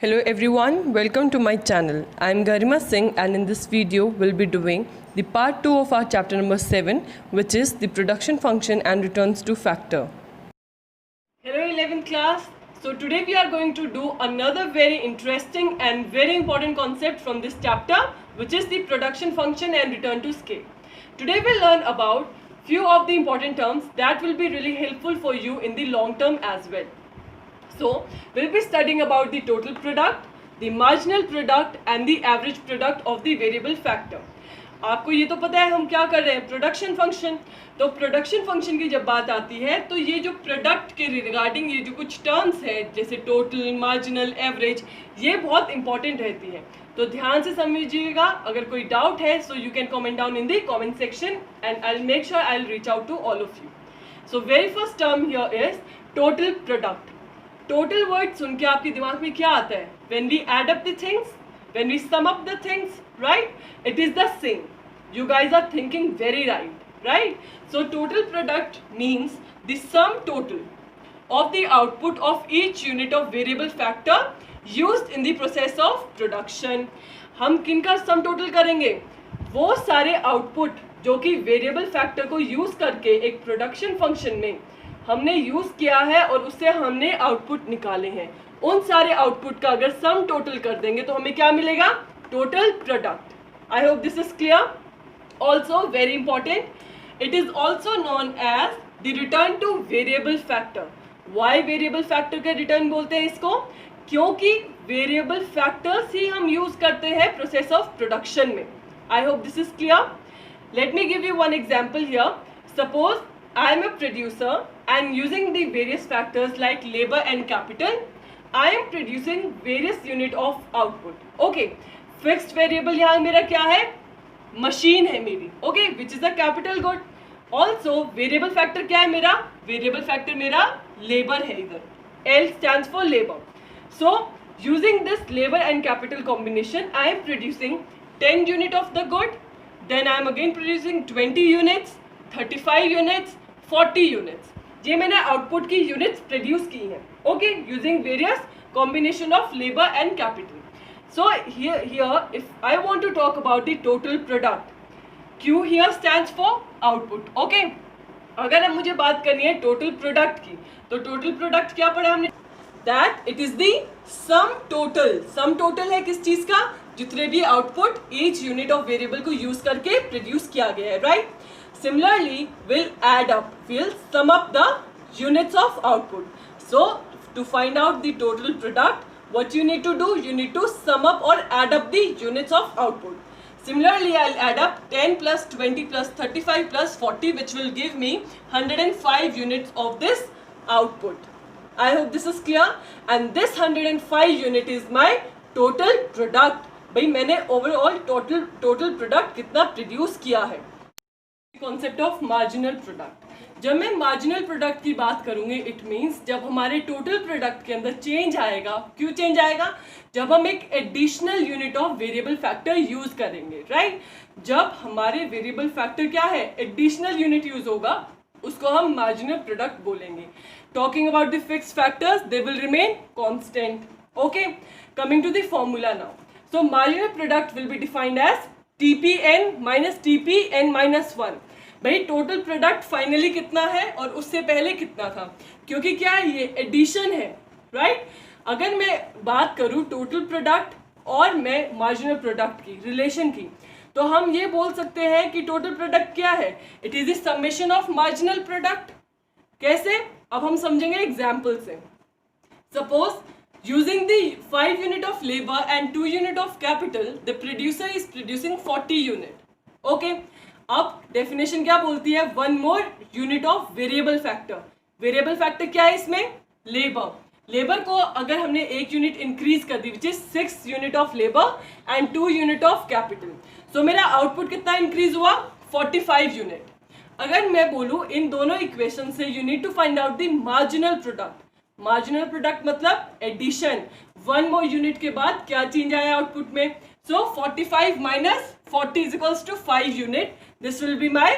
Hello everyone, welcome to my channel. I am Garima Singh and in this video we'll be doing the part 2 of our chapter number 7, which is the production function and returns to factor. Hello 11th class. So today we are going to do another very interesting and very important concept from this chapter, which is the production function and return to scale. Today we'll learn about few of the important terms that will be really helpful for you in the long term as well. So, we'll be studying about the total product, the marginal product and the average product of the variable factor. आपको ये तो पता है हम क्या कर रहे हैं, प्रोडक्शन फंक्शन. तो प्रोडक्शन फंक्शन की जब बात आती है तो ये जो प्रोडक्ट के रिगार्डिंग ये जो कुछ टर्म्स हैं जैसे टोटल, मार्जिनल, एवरेज, ये बहुत इंपॉर्टेंट रहती है. तो ध्यान से समझिएगा. अगर कोई डाउट है so you can comment down in the comment section and I will make sure I will reach out to all of you. So very first term here is total product. Total word सुन के आपके दिमाग में क्या आता है? When we add up the things, when we sum up the things, right? It is the same. You guys are thinking very right? So total product means the sum total of the output of each unit of variable factor used in the process of production. हम किनका sum total करेंगे? वो सारे output जो कि variable factor को use करके एक production function में हमने यूज किया है और उससे हमने आउटपुट निकाले हैं, उन सारे आउटपुट का अगर सम टोटल कर देंगे तो हमें क्या मिलेगा? Total product. I hope this is clear. Also very important, it is also known as the return to variable factor. Why variable factor का रिटर्न बोलते हैं इसको? क्योंकि वेरिएबल फैक्टर्स ही हम यूज करते हैं प्रोसेस ऑफ प्रोडक्शन में. आई hope this is clear. Let me give you one example here. Suppose I am a producer and using the various factors like labor and capital, I am producing various unit of output. Okay, fixed variable यहाँ मेरा क्या है? Machine है मेरी. Okay, which is a capital good. Also variable factor क्या है मेरा? Variable factor मेरा labor है इधर. L stands for labor. So using this labor and capital combination, I am producing 10 unit of the good. Then I am again producing 20 units, 35 units, 40 units. ये मैंने output की units produce की हैं. Okay, using various combination of labour and capital. So here if I want to talk about the total product, Q here stands for output. Okay, अगर अब मुझे बात करनी है टोटल प्रोडक्ट की, तो टोटल प्रोडक्ट क्या पढ़ा हमने? That it is the sum total. Sum total है किस चीज का? जितने भी output each unit of variable को यूज करके प्रोड्यूस किया गया है, right? Similarly, we'll add up, we'll sum up the units of output. So, to find out the total product, what you need to do, you need to sum up or add up the units of output. Similarly, I'll add up 10 plus 20 plus 35 plus 40, which will give me 105 units of this output. I hope this is clear. And this 105 unit is my total product. भाई मैंने overall total product कितना produce किया है. Concept of marginal product. जब मैं marginal product की बात करूंगी, इट मींस जब हमारे टोटल प्रोडक्ट के अंदर चेंज आएगा. क्यों चेंज आएगा? जब हम एक additional unit of variable factor use करेंगे, राइट? जब हमारे वेरिएबल फैक्टर क्या है, एडिशनल यूनिट यूज होगा, उसको हम मार्जिनल प्रोडक्ट बोलेंगे. Talking about the fixed factors, they will remain constant. Okay, coming to the formula now. So marginal product will be defined as TPN minus TPN minus 1. भाई total product finally कितना है और उससे पहले कितना था, क्योंकि क्या है ये एडिशन है, राइट? अगर मैं बात करूँ टोटल प्रोडक्ट और मैं मार्जिनल प्रोडक्ट की रिलेशन की, तो हम ये बोल सकते हैं कि टोटल प्रोडक्ट क्या है? It is the summation of marginal product. कैसे? अब हम समझेंगे एग्जाम्पल से. Suppose using the 5 unit of labor and 2 unit of capital, the producer is producing 40 unit. Okay, अब डेफिनेशन क्या बोलती है? One more unit of variable factor. Variable factor क्या है इसमें? लेबर. लेबर को अगर हमने एक यूनिट इंक्रीज कर दी, which is 6 unit of labour and 2 unit of capital, so मेरा आउटपुट कितना इंक्रीज हुआ? 45 यूनिट. अगर मैं बोलूँ इन दोनों इक्वेशन से you need to find out the marginal product. Marginal product मतलब एडिशन. वन मोर यूनिट के बाद क्या चेंज आया आउटपुट में? So 45 minus 40 is equals to 5 unit. This will be my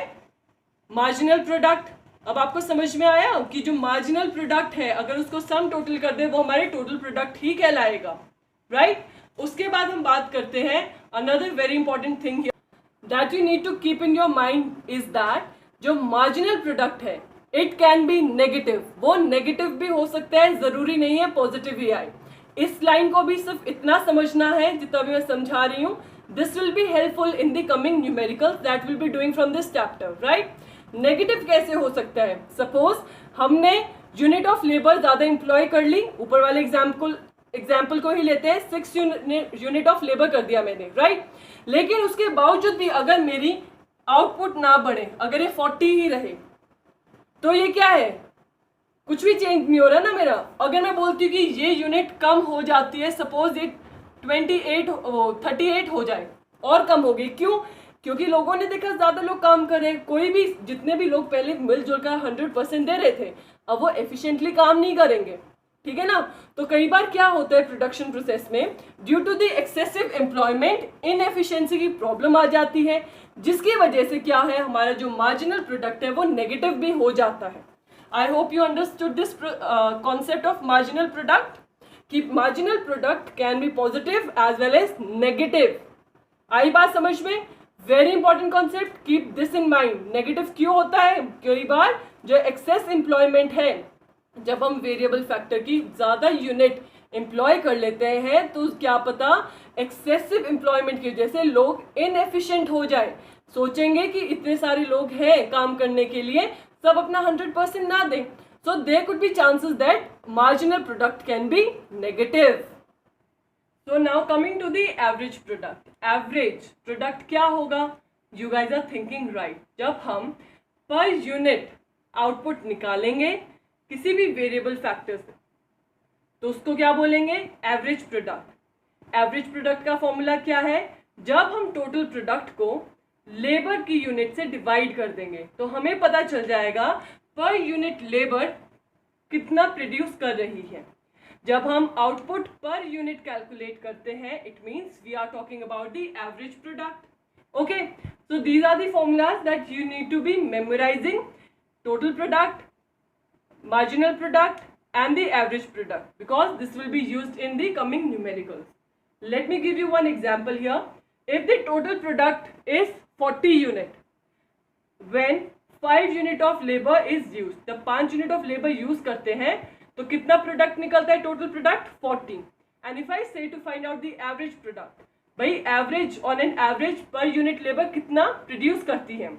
marginal product. अब आपको समझ में आया कि जो मार्जिनल प्रोडक्ट है अगर उसको सम टोटल कर दे वो हमारे टोटल प्रोडक्ट ही कहलाएगा. राइट। उसके बाद हम बात करते हैं another very important thing that you need to keep in your mind is that जो मार्जिनल प्रोडक्ट है इट कैन बी नेगेटिव, वो नेगेटिव भी हो सकता है, जरूरी नहीं है पॉजिटिव ही आए। इस लाइन को भी सिर्फ इतना समझना है जितना भी मैं समझा रही हूँ। This will be helpful in the coming numericals that will be doing from this chapter, right. Negative कैसे हो सकता है? सपोज हमने यूनिट ऑफ लेबर ज्यादा इंप्लॉय कर ली, ऊपर वाले एग्जाम्पल को ही लेते हैं, 6 यूनिट ऑफ लेबर कर दिया मैंने, राइट। लेकिन उसके बावजूद भी अगर मेरी आउटपुट ना बढ़े, अगर ये 40 ही रहे, तो ये क्या है? कुछ भी चेंज नहीं हो रहा ना मेरा। अगर मैं बोलती हूँ कि ये यूनिट कम हो जाती है, सपोज ये 38 हो जाए और कम हो गई, क्यों? क्योंकि लोगों ने देखा ज्यादा लोग काम कर रहे हैं। कोई भी, जितने भी लोग पहले मिलजुल कर 100% दे रहे थे, अब वो एफिशिएंटली काम नहीं करेंगे, ठीक है ना। तो कई बार क्या होता है प्रोडक्शन प्रोसेस में, due to the excessive employment inefficiency की प्रॉब्लम आ जाती है, जिसकी वजह से क्या है, हमारा जो मार्जिनल प्रोडक्ट है वो नेगेटिव भी हो जाता है। I hope you understood this concept of marginal product, कि marginal product can be positive as well as negative. आई बात समझ में? Very important concept, keep this in mind. Negative क्यों होता है? कई बार जो एक्सेस एम्प्लॉयमेंट है, जब हम वेरिएबल फैक्टर की ज्यादा यूनिट एम्प्लॉय कर लेते हैं, तो क्या पता एक्सेसिव एम्प्लॉयमेंट की वजह से लोग इनएफिशिएंट हो जाए। सोचेंगे कि इतने सारे लोग हैं काम करने के लिए, सब अपना 100% ना दें, so there could be chances that marginal product can be negative. So now coming to the average product. Average product क्या होगा? You guys are thinking right. जब हम per unit output निकालेंगे किसी भी वेरिएबल फैक्टर से, तो उसको क्या बोलेंगे? Average product. एवरेज प्रोडक्ट का फॉर्मूला क्या है? जब हम टोटल प्रोडक्ट को लेबर की यूनिट से डिवाइड कर देंगे, तो हमें पता चल जाएगा पर यूनिट लेबर कितना प्रोड्यूस कर रही है। जब हम आउटपुट पर यूनिट कैलकुलेट करते हैं, it means we are talking about the average product. Okay, so these are the formulas that you need to be memorising: total product, marginal product and the average product, because this will be used in the coming numericals. Let me give you one example here. If the total product is 40 unit, when 5 unit of labor is used, जब 5 unit of labor use करते हैं तो कितना product निकलता है? Total product 40. And if I say to find out the average product, भाई average on an average per unit labour कितना produce करती है?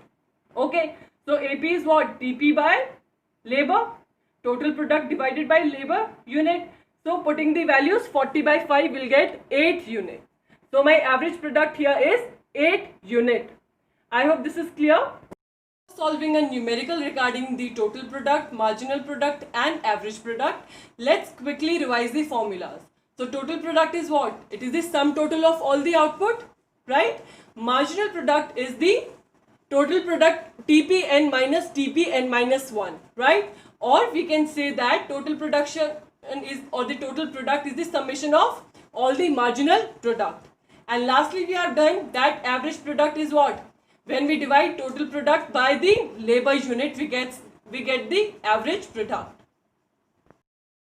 Okay, so AP is what? TP by labor, total product divided by labor unit. So putting the values, 40 by 5 will get 8 unit. So my average product here is 8 unit. I hope this is clear. Solving a numerical regarding the total product, marginal product and average product. Let's quickly revise the formulas. So total product is what? It is the sum total of all the output, right? Marginal product is the total product TPn minus TPn minus 1, right? Or we can say that total production is, or the total product is the summation of all the marginal product. And lastly we are done that average product is what? When we divide total product by the labor unit, we get the average product.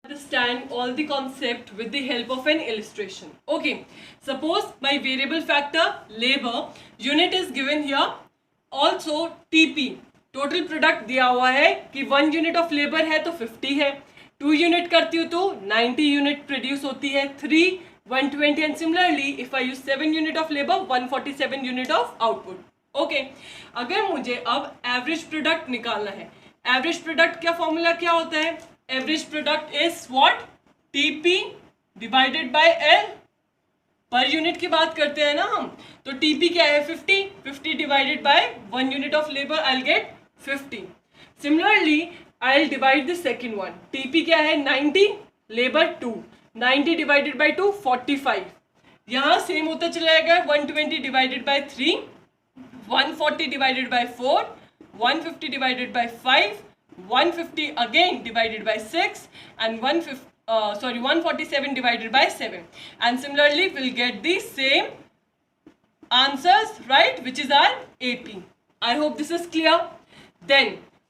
Understand all the concept with the help of an illustration. Okay, suppose my variable factor labor unit is given here, also TP total product दिया हुआ है कि 1 unit of labour है तो 50 है, 2 unit करती हूँ तो 90 यूनिट प्रोड्यूस होती है, 3 120, and similarly if I use 7 unit of labour 147 unit of output. Okay, अगर मुझे अब एवरेज प्रोडक्ट निकालना है, एवरेज प्रोडक्ट का फॉर्मूला क्या होता है? Average product is what? TP divided by L। Per unit की बात करते हैं ना हम, तो TP क्या है? 50 divided by 1 unit of labour, I will get 50. Similarly, I'll divide the second one. TP क्या है? 90, labor 2. 90 divided by 2, 45. यहाँ सेम होता चला जाएगा, 120 divided by 3, 140 divided by 4, 150 divided by 5, 150 again divided by 6, and 147 divided by 7. And similarly, we'll get the same answers, right? Which is our AP. I hope this is clear. Then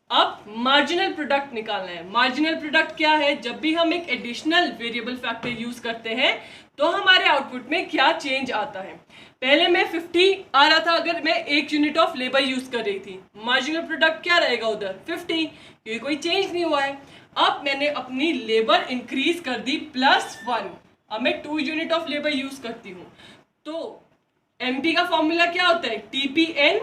अब marginal product निकालना है। Marginal product क्या है? जब भी हम एक additional variable factor use करते हैं तो हमारे आउटपुट में क्या चेंज आता है। पहले मैं 50 आ रहा था अगर मैं 1 यूनिट ऑफ लेबर यूज कर रही थी, मार्जिनल प्रोडक्ट क्या रहेगा उधर 50, क्योंकि कोई चेंज नहीं हुआ है। अब मैंने अपनी लेबर इंक्रीज कर दी +1, अब मैं 2 यूनिट ऑफ लेबर यूज करती हूँ। तो एमपी का फॉर्मूला क्या होता है, TPN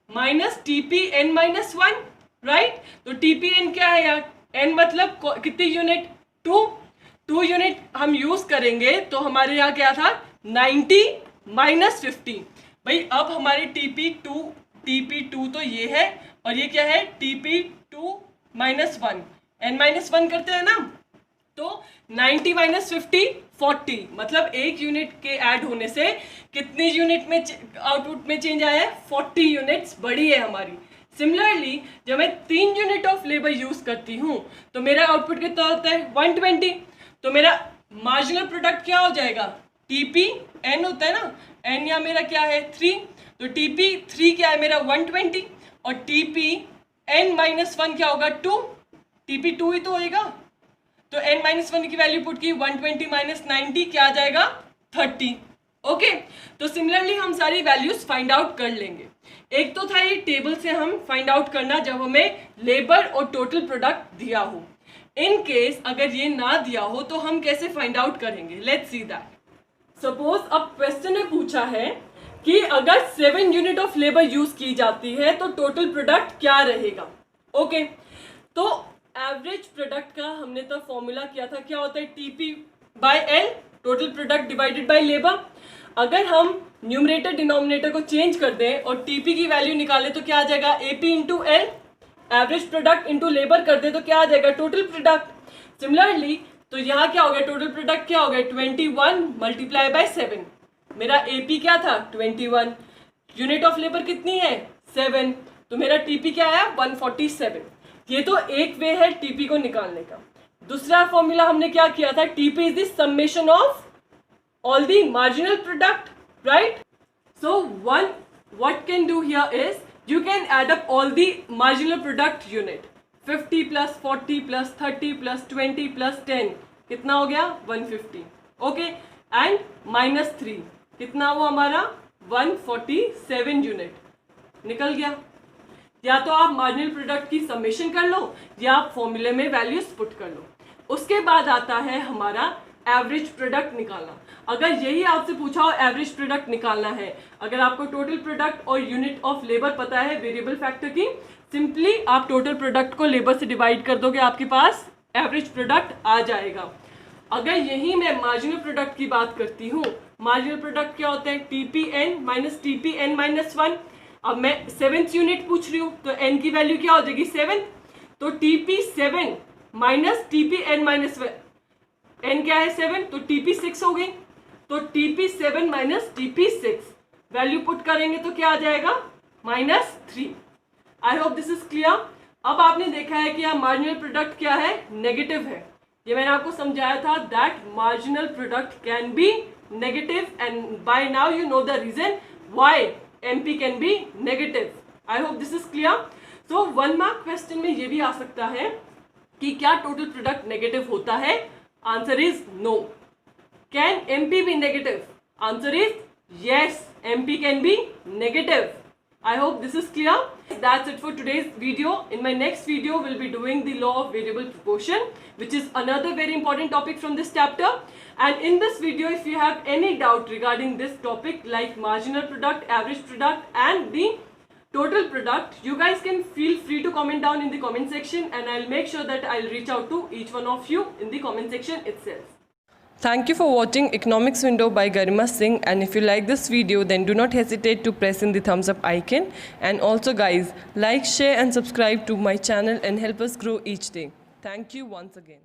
minus TPN minus 1, right. तो TPN क्या है यार, n मतलब कितनी यूनिट, 2 यूनिट हम यूज करेंगे, तो हमारे यहाँ क्या था 90 माइनस 50। भाई अब हमारे TP2 तो ये है, और ये क्या है TP2 माइनस 1, n माइनस 1 करते हैं ना, तो 90 माइनस 50 40, मतलब 1 यूनिट के ऐड होने से कितने यूनिट में आउटपुट में चेंज आया है, 40 यूनिट्स बढ़ी है हमारी। सिमिलरली जब मैं 3 यूनिट ऑफ लेबर यूज करती हूँ तो मेरा आउटपुट कितना होता है 120, तो मेरा मार्जिनल प्रोडक्ट क्या हो जाएगा, TPN होता है ना, n या मेरा क्या है 3, तो TP3 क्या है मेरा 120, और TPN माइनस 1 क्या होगा 2, TP2 ही तो होएगा, तो n माइनस 1 की वैल्यू पुट की 120 माइनस 90 क्या आ जाएगा 30। ओके, तो सिमिलरली हम सारी वैल्यूज फाइंड आउट कर लेंगे। एक तो था ये टेबल से हम फाइंड आउट करना जब हमें लेबर और टोटल प्रोडक्ट दिया हो। इन केस अगर ये ना दिया हो तो हम कैसे फाइंड आउट करेंगे, लेट्स सी दैट। सपोज अब क्वेश्चन ने पूछा है कि अगर 7 यूनिट ऑफ लेबर यूज की जाती है तो टोटल प्रोडक्ट क्या रहेगा। ओके, तो एवरेज प्रोडक्ट का हमने तो फॉर्मूला किया था, क्या होता है TP/L, total product divided by labour. अगर हम न्यूमरेटर डिनोमिनेटर को चेंज कर दें और TP की वैल्यू निकालें तो क्या आ जाएगा AP into L, average product into labour कर दे तो क्या आ जाएगा टोटल प्रोडक्ट। सिमिलरली तो यहाँ क्या हो गया, टोटल प्रोडक्ट क्या हो गया 21 मल्टीप्लाई बाय 7, मेरा AP क्या था 21, यूनिट ऑफ लेबर कितनी है 7, तो मेरा TP क्या आया 147। ये तो एक वे है TP को निकालने का। दूसरा फॉर्मूला हमने क्या किया था, TP is the summation of all the marginal product, right? So what can do here is you can add up all the marginal product unit, 50 plus 40 plus 30 plus 20 plus 10 कितना हो गया 150, okay, and minus 3 कितना हुआ हमारा 147 unit निकल गया। या तो आप मार्जिनल प्रोडक्ट की समेशन कर लो या आप फॉर्मूले में वैल्यूज पुट कर लो। उसके बाद आता है हमारा एवरेज प्रोडक्ट निकालना। अगर यही आपसे पूछा हो एवरेज प्रोडक्ट निकालना है, अगर आपको टोटल प्रोडक्ट और यूनिट ऑफ लेबर पता है वेरिएबल फैक्टर की, सिंपली आप टोटल प्रोडक्ट को लेबर से डिवाइड कर दोगे, आपके पास एवरेज प्रोडक्ट आ जाएगा। अगर यही मैं मार्जिनल प्रोडक्ट की बात करती हूँ, मार्जिनल प्रोडक्ट क्या होता है TPN माइनस TPN माइनस 1। अब मैं 7th यूनिट पूछ रही हूँ तो n की वैल्यू क्या हो जाएगी 7, तो TP7 minus TPN minus n क्या है 7, तो TP6 हो गई, तो TP7 minus TP6 value put करेंगे तो क्या आ जाएगा -3। आई होप दिस इज क्लियर। अब आपने देखा है कि यहाँ मार्जिनल प्रोडक्ट क्या है नेगेटिव है, ये मैंने आपको समझाया था that marginal product can be negative and by now you know the reason why MP can be negative. I hope this is clear. So 1 mark question में ये भी आ सकता है कि क्या टोटल प्रोडक्ट नेगेटिव होता है, answer is no. Can MP be negative? Answer is yes, MP can be negative. I hope this is clear. That's it for today's video. In my next video, we'll be doing the law of variable proportion, which is another very important topic from this chapter. And in this video, if you have any doubt regarding this topic like marginal product, average product and the total product, you guys can feel free to comment down in the comment section and I'll make sure that I'll reach out to each one of you in the comment section itself. Thank you for watching Economics Window by Garima Singh, and if you like this video then do not hesitate to press in the thumbs up icon, and also guys like, share and subscribe to my channel and help us grow each day. Thank you once again.